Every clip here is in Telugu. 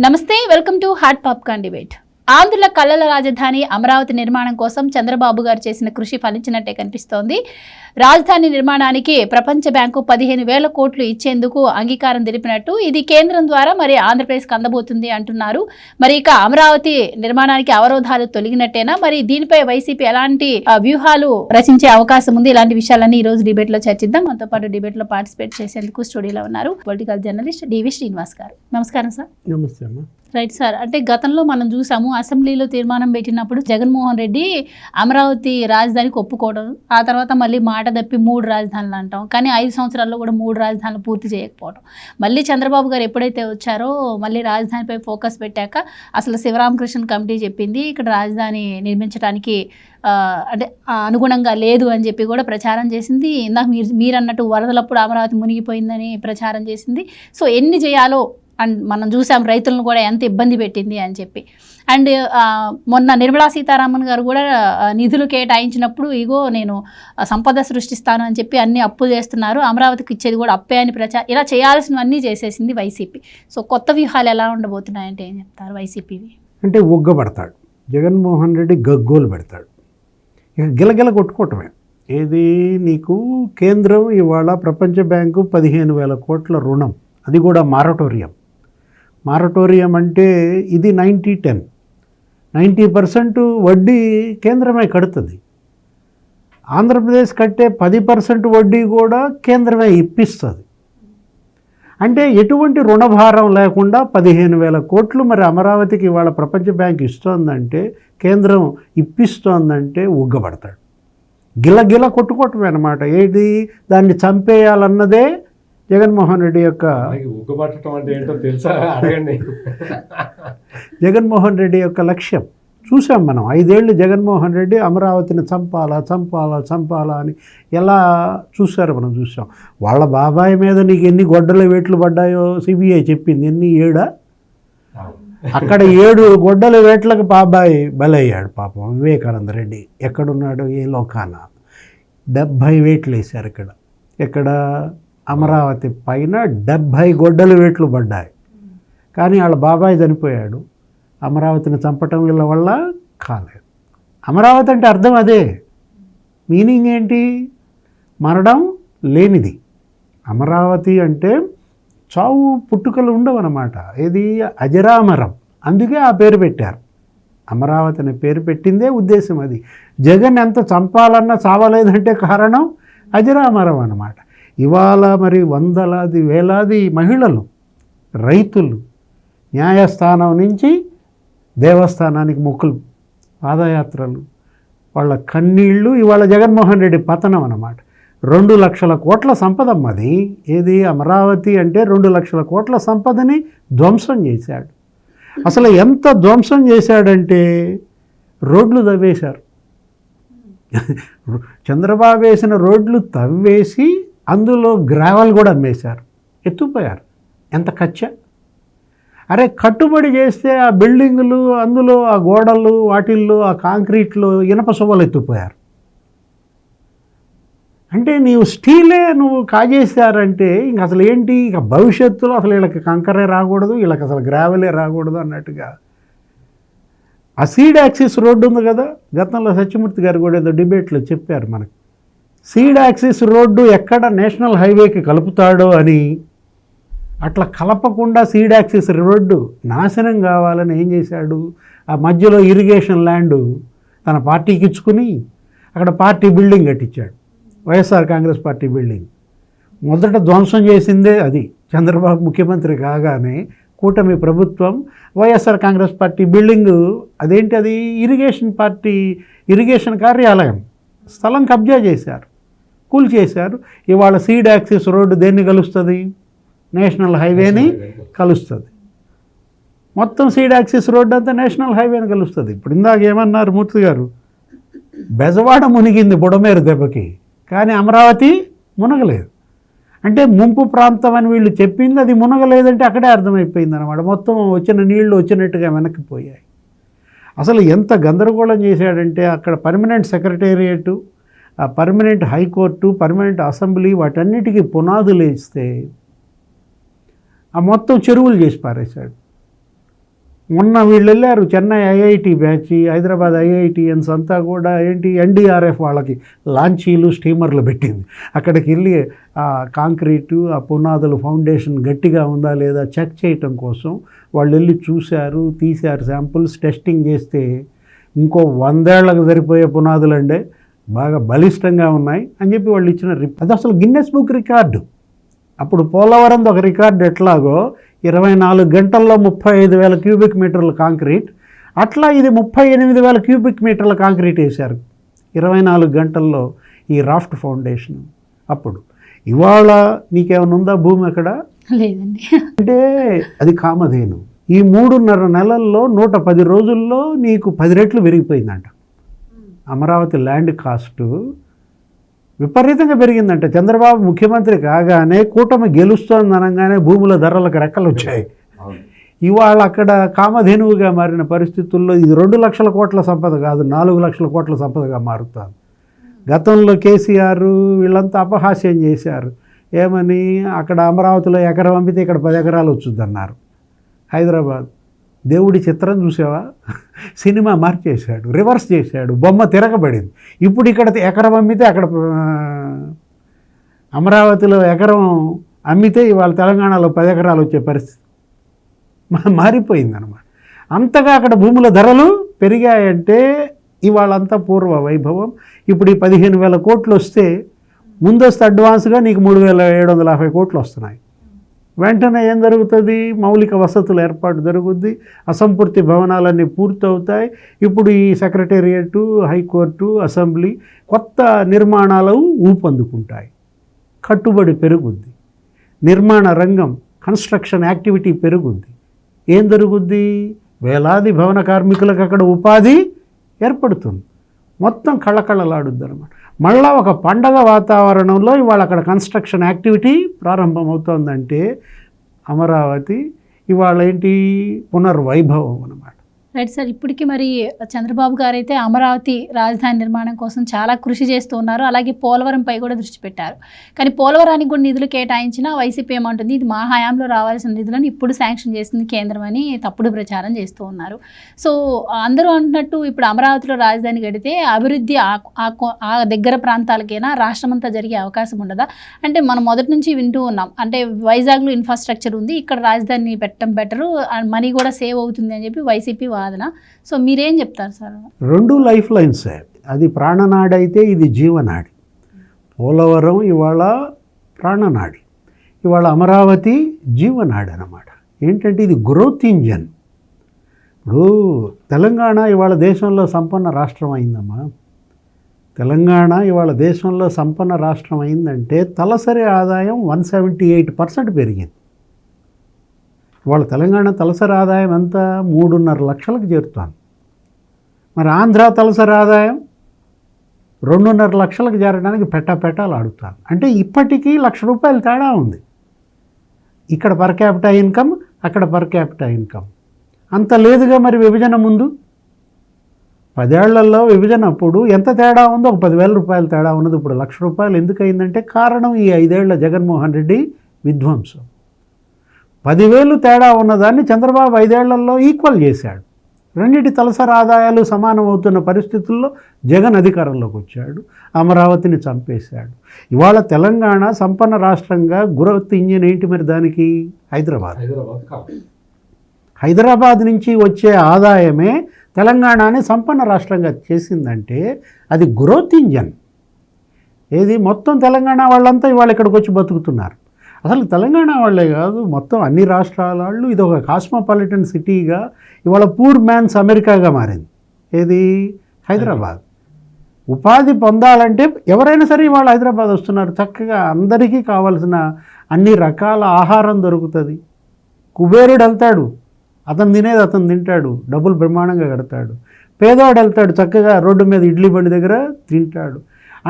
నమస్తే, welcome to hot popcorn debate. ఆంధ్రుల కళల రాజధాని అమరావతి నిర్మాణం కోసం చంద్రబాబు గారు చేసిన కృషి ఫలించినట్టే కనిపిస్తోంది. రాజధాని నిర్మాణానికి ప్రపంచ బ్యాంకు 15,000 కోట్లు ఇచ్చేందుకు అంగీకారం తెలిపినట్టు ఇది కేంద్రం ద్వారా మరి ఆంధ్రప్రదేశ్కి అందబోతుంది అంటున్నారు. మరి ఇక అమరావతి నిర్మాణానికి అవరోధాలు తొలగినట్టేనా? మరి దీనిపై వైసీపీ ఎలాంటి వ్యూహాలు రచించే అవకాశం ఉంది? ఇలాంటి విషయాలన్నీ ఈ రోజు డిబేట్ లో చర్చిద్దాం. మనతో పాటు డిబేట్ లో పార్టిసిపేట్ చేసేందుకు స్టూడియోలో ఉన్నారు పొలిటికల్ జర్నలిస్ట్ డివి శ్రీనివాస్ గారు. నమస్కారం సార్. నమస్తే అమ్మా. రైట్ సార్, అంటే గతంలో మనం చూసాము అసెంబ్లీలో తీర్మానం పెట్టినప్పుడు జగన్మోహన్ రెడ్డి అమరావతి రాజధానికి ఒప్పుకోవడం, ఆ తర్వాత మళ్ళీ మాట తప్పి 3 రాజధానులు అంటాం. కానీ 5 సంవత్సరాల్లో కూడా 3 రాజధానులు పూర్తి చేయకపోవడం. మళ్ళీ చంద్రబాబు గారు ఎప్పుడైతే వచ్చారో మళ్ళీ రాజధానిపై ఫోకస్ పెట్టాక అసలు శివరామకృష్ణ కమిటీ చెప్పింది ఇక్కడ రాజధాని నిర్మించడానికి అంటే అనుగుణంగా లేదు అని చెప్పి కూడా ప్రచారం చేసింది. ఇందాక మీరు అన్నట్టు వరదలప్పుడు అమరావతి మునిగిపోయిందని ప్రచారం చేసింది. సో ఎన్ని చేయాలో అండ్ మనం చూసాం రైతులను కూడా ఎంత ఇబ్బంది పెట్టింది అని చెప్పి. అండ్ మొన్న నిర్మలా సీతారామన్ గారు కూడా నిధులు కేటాయించినప్పుడు ఇగో నేను సంపద సృష్టిస్తాను అని చెప్పి అన్ని అప్పులు చేస్తున్నారు, అమరావతికి ఇచ్చేది కూడా అప్పే అని ఇలా చేయాల్సినవన్నీ చేసేసింది వైసీపీ. సో కొత్త వ్యూహాలు ఎలా ఉండబోతున్నాయంటే ఏం చెప్తారు వైసీపీవి? అంటే ఉగ్గబడతాడు జగన్మోహన్ రెడ్డి, గగ్గోలు పెడతాడు. ఇక గిలగిల కొట్టుకోవటమే. ఏది నీకు కేంద్రం ఇవాళ ప్రపంచ బ్యాంకు 15,000 కోట్ల రుణం, అది కూడా మారటోరియం అంటే ఇది 90-10 90% వడ్డీ కేంద్రమే కడుతుంది. ఆంధ్రప్రదేశ్ కట్టే 10% వడ్డీ కూడా కేంద్రమే ఇప్పిస్తుంది. అంటే ఎటువంటి రుణభారం లేకుండా 15,000 కోట్లు మరి అమరావతికి ఇవాళ ప్రపంచ బ్యాంక్ ఇస్తోందంటే, కేంద్రం ఇప్పిస్తోందంటే ఉగ్గబడతాడు. గిలగిల కొట్టుకోవటమే అన్నమాట. ఏది దాన్ని చంపేయాలన్నదే జగన్మోహన్ రెడ్డి యొక్క జగన్మోహన్ రెడ్డి యొక్క లక్ష్యం. చూసాం మనం 5 ఏళ్ళు జగన్మోహన్ రెడ్డి అమరావతిని చంపాలా అని ఎలా చూశారో మనం చూసాం. వాళ్ళ బాబాయ్ మీద నీకు ఎన్ని గొడ్డల వేట్లు పడ్డాయో సిబిఐ చెప్పింది. ఎన్ని 7 అక్కడ 7 గొడ్డల వేట్లకు బాబాయ్ బలయ్యాడు పాపం. వివేకానంద రెడ్డి ఎక్కడున్నాడు? ఏ లోకాన 70 వేట్లు వేశారు ఇక్కడ అమరావతి పైన 70 గొడ్డల వేట్లు పడ్డాయి. కానీ వాళ్ళ బాబాయ్ చనిపోయాడు. అమరావతిని చంపటం వల్ల కాలేదు. అమరావతి అంటే అర్థం అదే. మీనింగ్ ఏంటి? మరణం లేనిది. అమరావతి అంటే చావు పుట్టుకలు ఉండవు అన్నమాట. ఇది అజరామరం. అందుకే ఆ పేరు పెట్టారు. అమరావతి అనే పేరు పెట్టిందే ఉద్దేశం అది. జగన్ ఎంత చంపాలన్నా చావలేదంటే కారణం అజరామరం అన్నమాట. ఇవాళ మరి వందలాది వేలాది మహిళలు, రైతులు న్యాయస్థానం నుంచి దేవస్థానానికి మొక్కులు, పాదయాత్రలు, వాళ్ళ కన్నీళ్ళు ఇవాళ జగన్మోహన్ రెడ్డి పతనం అన్నమాట. 2 లక్షల కోట్ల సంపదమ్మది. ఏది అమరావతి అంటే 2 లక్షల కోట్ల సంపదని ధ్వంసం చేశాడు. అసలు ఎంత ధ్వంసం చేశాడంటే రోడ్లు తవ్వేశారు. చంద్రబాబు వేసిన రోడ్లు తవ్వేసి అందులో గ్రావెల్ కూడా అమ్మేశారు, ఎత్తుపోయారు. ఎంత కచ్చ! అరే కట్టుబడి చేస్తే ఆ బిల్డింగులు, అందులో ఆ గోడలు, వాటిల్లో ఆ కాంక్రీట్లో ఇనప సువ్వలు ఎత్తుపోయారు. అంటే నీవు స్టీలే నువ్వు కాజేశారంటే ఇంక అసలు ఏంటి? ఇక భవిష్యత్తులో అసలు వీళ్ళకి కంకరే రాకూడదు, వీళ్ళకి అసలు గ్రావెలే రాకూడదు అన్నట్టుగా. ఆ సీడ్ యాక్సిస్ రోడ్డు ఉంది కదా, గతంలో సత్యమూర్తి గారు కూడా ఏదో డిబేట్లో చెప్పారు మనకి. సీడ్ యాక్సిస్ రోడ్డు ఎక్కడ నేషనల్ హైవేకి కలుపుతాడో అని, అట్లా కలపకుండా సీడ్ యాక్సిస్ రోడ్డు నాశనం కావాలని ఏం చేశాడు? ఆ మధ్యలో ఇరిగేషన్ ల్యాండ్ తన పార్టీకి ఇచ్చుకుని అక్కడ పార్టీ బిల్డింగ్ కట్టించాడు. వైఎస్ఆర్ కాంగ్రెస్ పార్టీ బిల్డింగ్ మొదట ధ్వంసం చేసిందే అది. చంద్రబాబు ముఖ్యమంత్రి కాగానే కూటమి ప్రభుత్వం వైఎస్ఆర్ కాంగ్రెస్ పార్టీ బిల్డింగు, అదేంటి అది ఇరిగేషన్ కార్యాలయం స్థలం కబ్జా చేశారు, కూల్చేశారు. ఇవాళ సీడ్ యాక్సిస్ రోడ్డు దేన్ని కలుస్తుంది? నేషనల్ హైవేని కలుస్తుంది. మొత్తం సీడ్ యాక్సిస్ రోడ్డు అంతా నేషనల్ హైవేని కలుస్తుంది. ఇప్పుడు ఇందాక ఏమన్నారు మూర్తి గారు? బెజవాడ మునిగింది బుడమేరు దెబ్బకి, కానీ అమరావతి మునగలేదు. అంటే ముంపు ప్రాంతం అని వీళ్ళు చెప్పింది, అది మునగలేదంటే అక్కడే అర్థమైపోయింది అనమాట. మొత్తం వచ్చిన నీళ్లు వచ్చినట్టుగా వెనక్కిపోయాయి. అసలు ఎంత గందరగోళం చేశాడంటే అక్కడ పర్మనెంట్ సెక్రటేరియట్, ఆ పర్మనెంట్ హైకోర్టు, పర్మనెంట్ అసెంబ్లీ, వాటన్నిటికీ పునాదులు వేస్తే ఆ మొత్తం చెరువులు చేసి పారేశాడు. మొన్న వీళ్ళు వెళ్ళారు, Chennai IIT batch, Hyderabad IITians అంతా కూడా ఏంటి ఎన్డీఆర్ఎఫ్ వాళ్ళకి లాంచీలు స్టీమర్లు పెట్టింది. అక్కడికి వెళ్ళి ఆ కాంక్రీటు, ఆ పునాదులు ఫౌండేషన్ గట్టిగా ఉందా లేదా చెక్ చేయటం కోసం వాళ్ళు వెళ్ళి చూశారు, తీశారు శాంపుల్స్, టెస్టింగ్ చేస్తే ఇంకో 100 ఏళ్లకు సరిపోయే పునాదులండే, బాగా బలిష్టంగా ఉన్నాయి అని చెప్పి వాళ్ళు ఇచ్చిన అది అసలు గిన్నెస్ బుక్ రికార్డు. అప్పుడు పోలవరంది ఒక రికార్డు ఎట్లాగో 24 గంటల్లో 35,000 క్యూబిక్ మీటర్ల కాంక్రీట్, అట్లా ఇది 38,000 క్యూబిక్ మీటర్ల కాంక్రీట్ వేశారు 24 గంటల్లో ఈ రాఫ్ట్ ఫౌండేషన్. అప్పుడు ఇవాళ నీకేమైనా ఉందా భూమి అక్కడ? లేదండి. అంటే అది కామధేను. ఈ 3.5 నెలల్లో 110 రోజుల్లో నీకు 10 రెట్లు పెరిగిపోయిందంట. అమరావతి ల్యాండ్ కాస్టు విపరీతంగా పెరిగిందంట. చంద్రబాబు ముఖ్యమంత్రి కాగానే కూటమి గెలుస్తోంది అనగానే భూముల ధరలకు రెక్కలు వచ్చాయి. ఇవాళ అక్కడ కామధేనువుగా మారిన పరిస్థితుల్లో ఇది 2 లక్షల కోట్ల సంపద కాదు, 4 లక్షల కోట్ల సంపదగా మారుతుంది. గతంలో కేసీఆర్ వీళ్ళంతా అపహాస్యం చేశారు. ఏమని? అక్కడ అమరావతిలో ఎకరం అమ్మితే ఇక్కడ 10 ఎకరాలు వచ్చుద్దన్నారు. హైదరాబాద్ దేవుడి చిత్రం చూసావా? సినిమా మార్చేశాడు, రివర్స్ చేశాడు, బొమ్మ తిరగబడింది. ఇప్పుడు ఇక్కడ ఎకరం అమ్మితే అక్కడ అమరావతిలో ఎకరం అమ్మితే ఇవాళ తెలంగాణలో 10 ఎకరాలు వచ్చే పరిస్థితి మారిపోయిందనమాట. అంతగా అక్కడ భూముల ధరలు పెరిగాయంటే ఇవాళంతా పూర్వ వైభవం. ఇప్పుడు ఈ 15,000 కోట్లు వస్తే ముందస్తు అడ్వాన్స్గా నీకు 3,750 కోట్లు వస్తున్నాయి. వెంటనే ఏం జరుగుతుంది? మౌలిక వసతుల ఏర్పాటు జరుగుద్ది, అసంపూర్తి భవనాలన్నీ పూర్తవుతాయి. ఇప్పుడు ఈ సెక్రటేరియట్, హైకోర్టు, అసెంబ్లీ కొత్త నిర్మాణాలు ఊపందుకుంటాయి. కట్టుబడి పెరుగుద్ది, నిర్మాణ రంగం కన్స్ట్రక్షన్ యాక్టివిటీ పెరుగుద్ది. ఏం జరుగుద్ది? వేలాది భవన కార్మికులకు అక్కడ ఉపాధి ఏర్పడుతుంది. మొత్తం కళకళలాడుద్ది అనమాట. మళ్ళా ఒక పండగ వాతావరణంలో ఇవాళ అక్కడ కన్స్ట్రక్షన్ యాక్టివిటీ ప్రారంభమవుతోందంటే అమరావతి ఇవాళ ఏంటి? పునర్వైభవం అనమాట. Right sir. ఇప్పటికీ మరి చంద్రబాబు గారు అయితే అమరావతి రాజధాని నిర్మాణం కోసం చాలా కృషి చేస్తూ ఉన్నారు. అలాగే పోలవరంపై కూడా దృష్టి పెట్టారు. కానీ పోలవరానికి కూడా నిధులు కేటాయించినా వైసీపీ ఏమంటుంది, ఇది మా హయాంలో రావాల్సిన నిధులను ఇప్పుడు శాంక్షన్ చేసింది కేంద్రం అని తప్పుడు ప్రచారం చేస్తూ ఉన్నారు. సో అందరూ అంటున్నట్టు ఇప్పుడు అమరావతిలో రాజధాని కడితే అభివృద్ధి ఆ దగ్గర ప్రాంతాలకైనా రాష్ట్రమంతా జరిగే అవకాశం ఉండదా? అంటే మనం మొదటి నుంచి వింటూ ఉన్నాం, అంటే వైజాగ్లో ఇన్ఫ్రాస్ట్రక్చర్ ఉంది, ఇక్కడ రాజధాని పెట్టడం బెటరు, మనీ కూడా సేవ్ అవుతుంది అని చెప్పి వైసీపీ వాదన. సో మీరేం చెప్తారు సార్? 2 life lines. అది ప్రాణనాడి అయితే ఇది జీవనాడి. పోలవరం ఇవాళ ప్రాణనాడి, ఇవాళ అమరావతి జీవనాడి అన్నమాట. ఏంటంటే ఇది గ్రోత్ ఇంజన్. ఇప్పుడు తెలంగాణ ఇవాళ దేశంలో సంపన్న రాష్ట్రం అయిందమ్మా. తెలంగాణ ఇవాళ దేశంలో సంపన్న రాష్ట్రం అయిందంటే తలసరి ఆదాయం 178% పెరిగింది. వాళ్ళ తెలంగాణ తలసరి ఆదాయం ఎంత? 3.5 లక్షలకు చేరుతుంది. మరి ఆంధ్ర తలసరి ఆదాయం 2.5 లక్షలకు చేరడానికి పెట్టాలు ఆడుతాను. అంటే ఇప్పటికీ ₹1,00,000 తేడా ఉంది. ఇక్కడ పర్ క్యాపిటా ఇన్కమ్, అక్కడ పర్ క్యాపిటా ఇన్కమ్ అంత లేదుగా. మరి విభజన ముందు 10 ఏళ్లలో విభజన అప్పుడు ఎంత తేడా ఉందో? ఒక ₹10,000 తేడా ఉన్నది. ఇప్పుడు ₹1,00,000 ఎందుకు అయిందంటే కారణం ఈ 5 ఏళ్ల జగన్మోహన్ రెడ్డి విధ్వంసం. 10,000 తేడా ఉన్నదాన్ని చంద్రబాబు 5 ఏళ్లలో ఈక్వల్ చేశాడు. రెండింటి తలసరి ఆదాయాలు సమానం అవుతున్న పరిస్థితుల్లో జగన్ అధికారంలోకి వచ్చాడు, అమరావతిని చంపేశాడు. ఇవాళ తెలంగాణ సంపన్న రాష్ట్రంగా గ్రోత్ ఇంజిన్ ఏంటి మరి? దానికి హైదరాబాద్ నుంచి వచ్చే ఆదాయమే తెలంగాణని సంపన్న రాష్ట్రంగా చేసిందంటే అది గ్రోత్ ఇంజన్. ఏది? మొత్తం తెలంగాణ వాళ్ళంతా ఇవాళ ఇక్కడికి వచ్చి బతుకుతున్నారు. అసలు తెలంగాణ వాళ్ళే కాదు, మొత్తం అన్ని రాష్ట్రాల వాళ్ళు ఇది ఒక కాస్మోపాలిటన్ సిటీగా ఇవాళ పూర్ మ్యాన్స్ అమెరికాగా మారింది. ఏది? హైదరాబాద్. ఉపాధి పొందాలంటే ఎవరైనా సరే ఇవాళ హైదరాబాద్ వస్తున్నారు. చక్కగా అందరికీ కావాల్సిన అన్ని రకాల ఆహారం దొరుకుతుంది. కుబేరుడు వెళ్తాడు, అతను తినేది అతను తింటాడు, డబ్బులు బ్రహ్మాండంగా కడతాడు. పేదవాడు వెళ్తాడు, చక్కగా రోడ్డు మీద ఇడ్లీ బండి దగ్గర తింటాడు.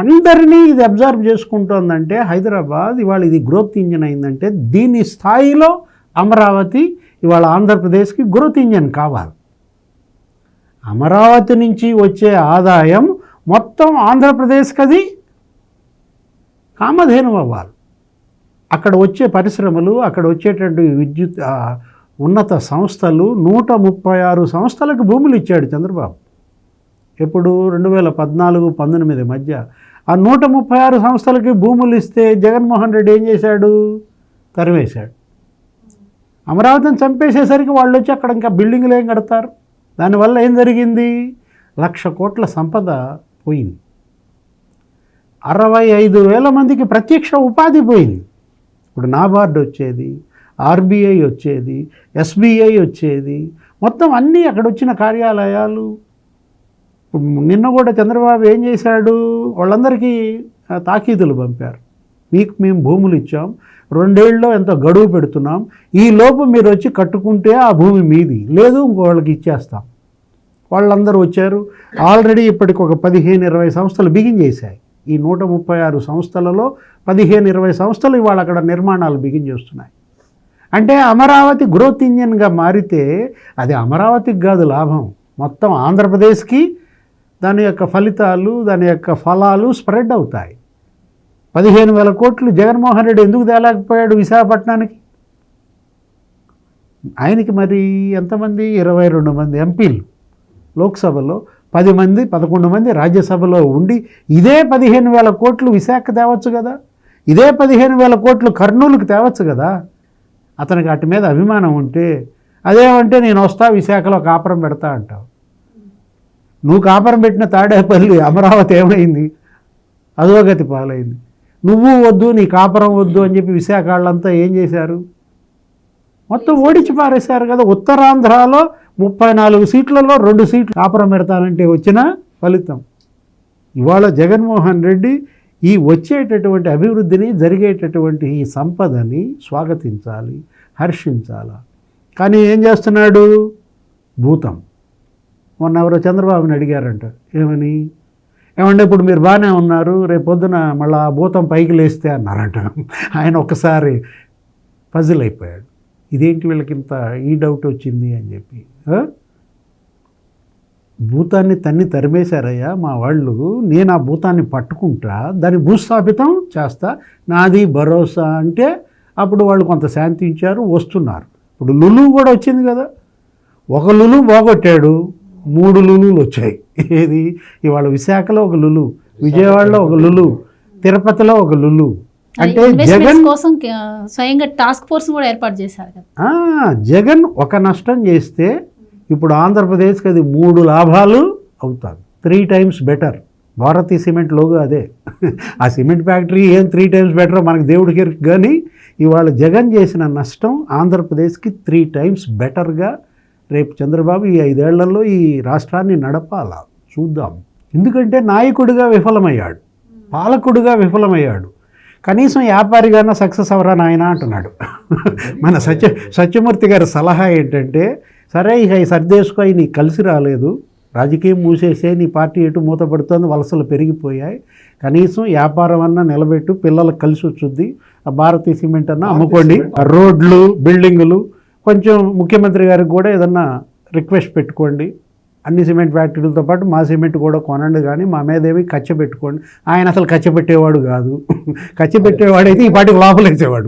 అందరినీ ఇది అబ్జర్వ్ చేసుకుంటోందంటే హైదరాబాద్ ఇవాళ ఇది గ్రోత్ ఇంజన్ అయిందంటే దీని స్థాయిలో అమరావతి ఇవాళ ఆంధ్రప్రదేశ్కి గ్రోత్ ఇంజన్ కావాలి. అమరావతి నుంచి వచ్చే ఆదాయం మొత్తం ఆంధ్రప్రదేశ్కి అది కామధేను అవ్వాలి. అక్కడ వచ్చే పరిశ్రమలు, అక్కడ వచ్చేటువంటి విద్యుత్ ఉన్నత సంస్థలు 136 సంస్థలకు భూములు ఇచ్చాడు చంద్రబాబు. ఎప్పుడు 2014-19 మధ్య ఆ 136 సంస్థలకి భూములు ఇస్తే జగన్మోహన్ రెడ్డి ఏం చేశాడు? తరివేశాడు. అమరావతిని చంపేసేసరికి వాళ్ళు వచ్చి అక్కడ ఇంకా బిల్డింగ్లు ఏం కడతారు? దానివల్ల ఏం జరిగింది? 1,00,000 కోట్ల సంపద పోయింది. 65,000 మందికి ప్రత్యక్ష ఉపాధి పోయింది. ఇప్పుడు నాబార్డు వచ్చేది, ఆర్బీఐ వచ్చేది, ఎస్బీఐ వచ్చేది, మొత్తం అన్నీ అక్కడ వచ్చిన కార్యాలయాలు. నిన్న కూడా చంద్రబాబు ఏం చేశాడు? వాళ్ళందరికీ తాకీదులు పంపారు. మీకు మేము భూములు ఇచ్చాం, 2 ఏళ్ళలో ఎంతో గడువు పెడుతున్నాం, ఈ లోపు మీరు వచ్చి కట్టుకుంటే ఆ భూమి మీది, లేదు ఇంకోళ్ళకి ఇచ్చేస్తాం. వాళ్ళందరూ వచ్చారు. ఆల్రెడీ ఇప్పటికి ఒక 15-20 సంస్థలు బిగించేశాయి. ఈ 136 సంస్థలలో 15-20 సంస్థలు ఇవాళ అక్కడ నిర్మాణాలు బిగించేస్తున్నాయి. అంటే అమరావతి గ్రోత్ ఇంజిన్గా మారితే అది అమరావతికి కాదు లాభం, మొత్తం ఆంధ్రప్రదేశ్కి దాని యొక్క ఫలితాలు, దాని యొక్క ఫలాలు స్ప్రెడ్ అవుతాయి. 15,000 కోట్లు జగన్మోహన్ రెడ్డి ఎందుకు తేలేకపోయాడు విశాఖపట్నానికి? ఆయనకి మరి ఎంతమంది? 22 మంది ఎంపీలు లోక్సభలో, 10 మంది 11 మంది రాజ్యసభలో ఉండి ఇదే 15,000 కోట్లు విశాఖ తేవచ్చు కదా, ఇదే 15,000 కోట్లు కర్నూలుకి తేవచ్చు కదా. అతనికి వాటి మీద అభిమానం ఉంటే అదేమంటే నేను వస్తా విశాఖలో కాపురం పెడతా అంటావు. నువ్వు కాపురం పెట్టిన తాడేపల్లి అమరావతి ఏమైంది? అధోగతి పాలైంది. నువ్వు వద్దు, నీ కాపురం వద్దు అని చెప్పి విశాఖ వాళ్ళంతా ఏం చేశారు? మొత్తం ఓడించి పారేశారు కదా. ఉత్తరాంధ్రలో 34 సీట్లలో 2 సీట్లు కాపురం పెడతానంటే వచ్చిన ఫలితం. ఇవాళ జగన్మోహన్ రెడ్డి ఈ వచ్చేటటువంటి అభివృద్ధిని, జరిగేటటువంటి ఈ సంపదని స్వాగతించాలి, హర్షించాలి. కానీ ఏం చేస్తున్నాడు? భూతం. మొన్న ఎవరో చంద్రబాబుని అడిగారంట, ఏమంటే ఇప్పుడు మీరు బాగానే ఉన్నారు, రేపు పొద్దున మళ్ళీ ఆ భూతం పైకి లేస్తే అన్నారంట. ఆయన ఒక్కసారి పజిల్ అయిపోయాడు. ఇదేంటి వీళ్ళకి ఇంత ఈ డౌట్ వచ్చింది అని చెప్పి. భూతాన్ని తరిమేశారయ్యా మా వాళ్ళు, నేను ఆ భూతాన్ని పట్టుకుంటా, దాన్ని భూస్థాపితం చేస్తా, నాది భరోసా అంటే అప్పుడు వాళ్ళు కొంత శాంతించారు, వస్తున్నారు. ఇప్పుడు లులు కూడా వచ్చింది కదా. ఒక లులు పోగొట్టాడు, 3 లులులు వచ్చాయి. ఏది? ఇవాళ విశాఖలో ఒక లులు, విజయవాడలో ఒక లులు, తిరుపతిలో ఒక లులు. అంటే జగన్ కోసం స్వయంగా టాస్క్ ఫోర్స్ కూడా ఏర్పాటు చేశారు కదా. జగన్ ఒక నష్టం చేస్తే ఇప్పుడు ఆంధ్రప్రదేశ్కి అది 3 లాభాలు అవుతుంది. 3 times better. Bharati cement logo అదే. ఆ సిమెంట్ ఫ్యాక్టరీ ఏం 3 టైమ్స్ బెటర్ మనకు దేవుడికి. కానీ ఇవాళ జగన్ చేసిన నష్టం ఆంధ్రప్రదేశ్కి 3 టైమ్స్ బెటర్గా రేపు చంద్రబాబు ఈ 5 ఏళ్లలో ఈ రాష్ట్రాన్ని నడపాలా చూద్దాం. ఎందుకంటే నాయకుడిగా విఫలమయ్యాడు, పాలకుడిగా విఫలమయ్యాడు. కనీసం వ్యాపారిగానే సక్సెస్ అవరా నాయన అంటున్నాడు. మన సత్యమూర్తి గారి సలహా ఏంటంటే, సరే ఇక ఈ సర్దేసుకో, నీకు కలిసి రాలేదు, రాజకీయం మూసేసే, నీ పార్టీ ఎటు మూతపడుతోంది, వలసలు పెరిగిపోయాయి, కనీసం వ్యాపారం అన్నా నిలబెట్టు, పిల్లలకు కలిసి వచ్చుద్ది, ఆ భారతీ సిమెంట్ అన్నా అమ్ముకోండి, రోడ్లు బిల్డింగులు కొంచెం ముఖ్యమంత్రి గారికి కూడా ఏదన్నా రిక్వెస్ట్ పెట్టుకోండి, అన్ని సిమెంట్ ఫ్యాక్టరీలతో పాటు మా సిమెంట్ కూడా కొనండి, కానీ మా మీద ఏమి కచ్చ పెట్టుకోండి. ఆయన అసలు కచ్చ పెట్టేవాడు కాదు. కచ్చ పెట్టేవాడైతే ఈ పాటికి లోపలేసేవాడు.